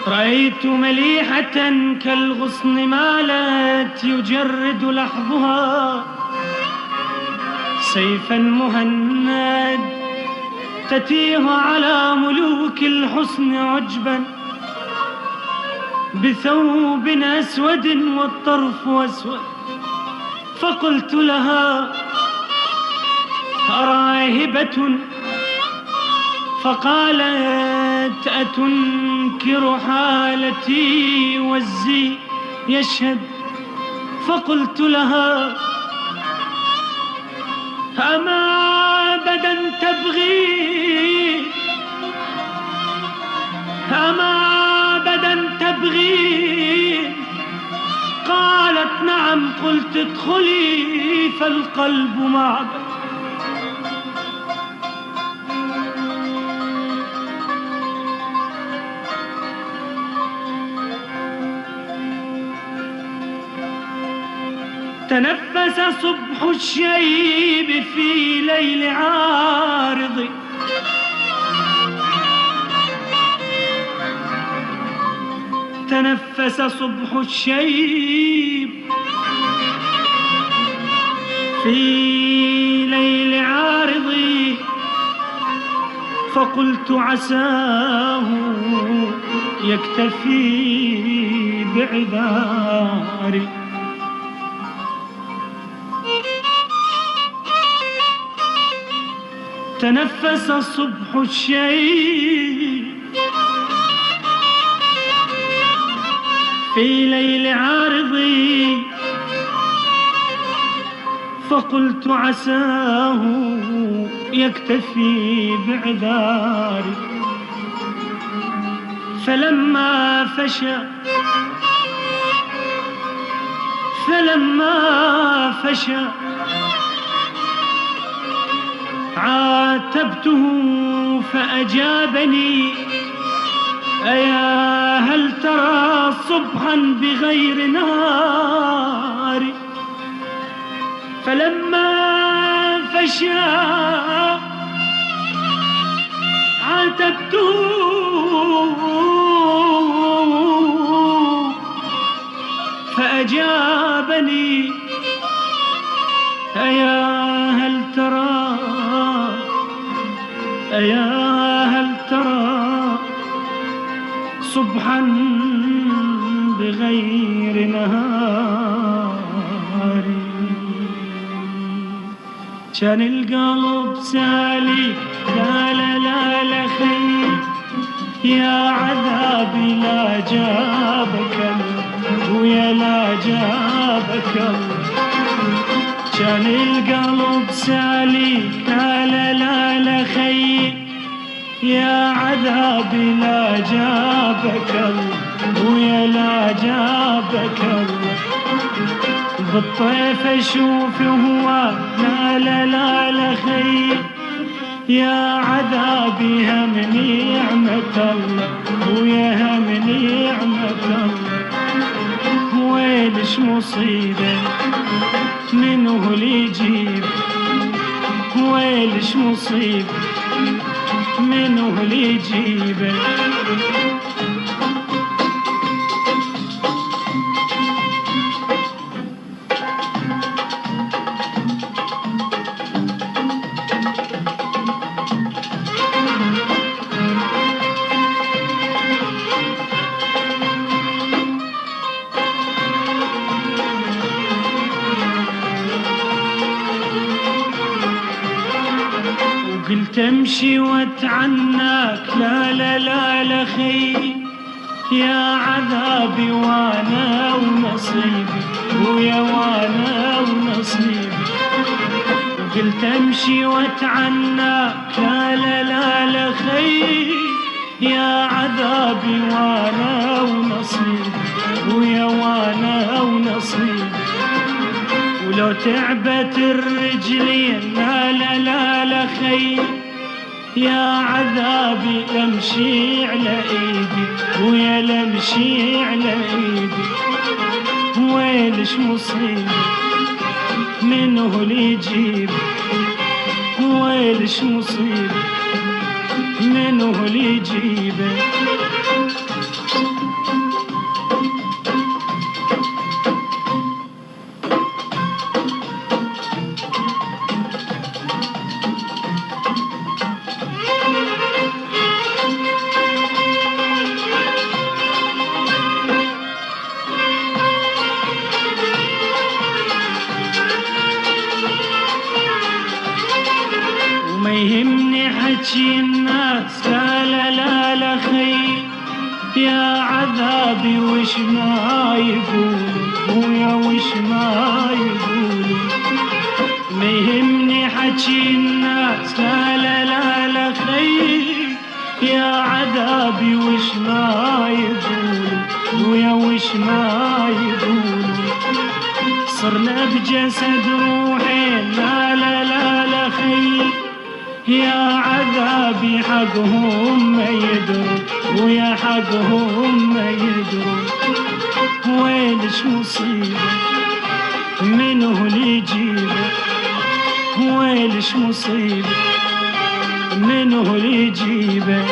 رأيت مليحة كالغصن مالت يجرد لحظها سيفا مهند تتيه على ملوك الحسن عجبا بثوب أسود والطرف أسود. فقلت لها أراهبة؟ فقالت أتنكر حالتي والزي يشهد. فقلت لها أما أبدا تبغي أما أبدا تبغي؟ قالت نعم. قلت ادخلي فالقلب معبد. تنفس صبح الشيب في ليل عارض تنفس صبح الشيب في ليل عارض. فقلت عساه يكتفي بعذاري. تنفس الصبح الشيب في ليل عارضي. فقلت عساه يكتفي بعذاري. فلما فشى عاتبته فأجابني أيا هل ترى صبحا بغير نار؟ فلما فشى عاتبته فأجابني أيا هل ترى صبحا بغير نهار؟ كان القلب سالي قال لا لخي يا عذابي لا جابك ويا لا جابك. كان القلب سالي قال لا لخي يا عذابي لا جابك ويا لا جابك. بالطيف اشوف هو لا لخي يا عذابي هم نعمة الله ويا هم نعمة الله. ويلش مصيبة منه اللي يجيب ويلش مصيبة منه اللي يجيبه. قلت امشي واتعناك لا لخي يا عذابي وانا ونصيبي ويا وانا ونصيبي. قلت امشي واتعناك لا لخي يا عذابي وانا ونصيبي ويا وانا ونصيبي. ولو تعبت الرجلين لا لخي يا عذابي امشي على ايدي ويا لمشي على ايدي. ويلش مصيبة منه اللي يجيب ويلش مصيبة منه اللي يجيبه. يا عذابي وش ما يقولوا ويا وش ما يقولوا. ما يهمني حكي الناس لا لا لا لا خي، يا عذابي وش ما يقولوا ويا وش ما يقولوا. صرنا بجسد روحين لا لا لا لا خي، يا عذابي حقهم ما يدروا ويا حقهم ما يدروا. ويلش مصيبة منه اللي يجيبه، ويلش مصيبة منه اللي يجيبه.